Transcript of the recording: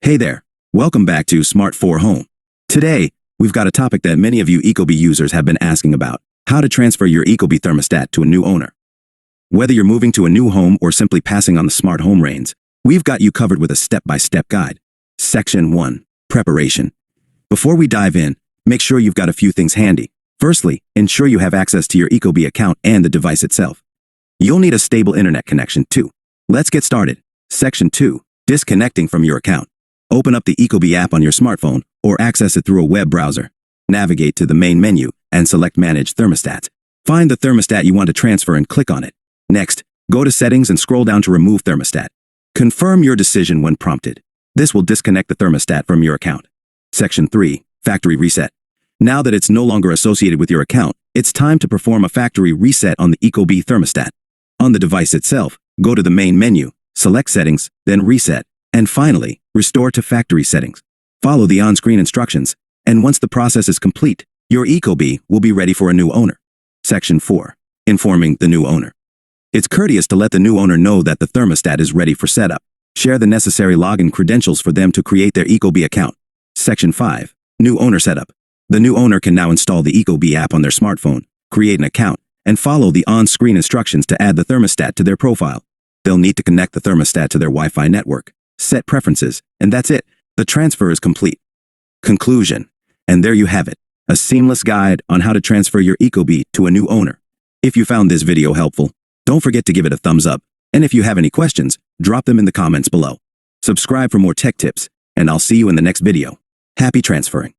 Hey there, welcome back to Smart 4 Home. Today, we've got a topic that many of you Ecobee users have been asking about: how to transfer your Ecobee thermostat to a new owner. Whether you're moving to a new home or simply passing on the smart home reins, we've got you covered with a step-by-step guide. Section 1. Preparation. Before we dive in, make sure you've got a few things handy. Firstly, ensure you have access to your Ecobee account and the device itself. You'll need a stable internet connection too. Let's get started. Section 2. Disconnecting from your account. Open up the Ecobee app on your smartphone or access it through a web browser. Navigate to the main menu and select Manage Thermostats. Find the thermostat you want to transfer and click on it. Next, go to Settings and scroll down to Remove Thermostat. Confirm your decision when prompted. This will disconnect the thermostat from your account. Section 3. Factory Reset. Now that it's no longer associated with your account, it's time to perform a factory reset on the Ecobee thermostat. On the device itself, go to the main menu, select Settings, then Reset, and finally, restore to factory settings. Follow the on-screen instructions, and once the process is complete, your Ecobee will be ready for a new owner. Section 4. Informing the new owner. It's courteous to let the new owner know that the thermostat is ready for setup. Share the necessary login credentials for them to create their Ecobee account. Section 5. New owner setup. The new owner can now install the Ecobee app on their smartphone, create an account, and follow the on-screen instructions to add the thermostat to their profile. They'll need to connect the thermostat to their Wi-Fi network, set preferences, and that's it. The transfer is complete. Conclusion. And there you have it, a seamless guide on how to transfer your Ecobee to a new owner. If you found this video helpful, don't forget to give it a thumbs up, and if you have any questions, drop them in the comments below. Subscribe for more tech tips, and I'll see you in the next video. Happy transferring.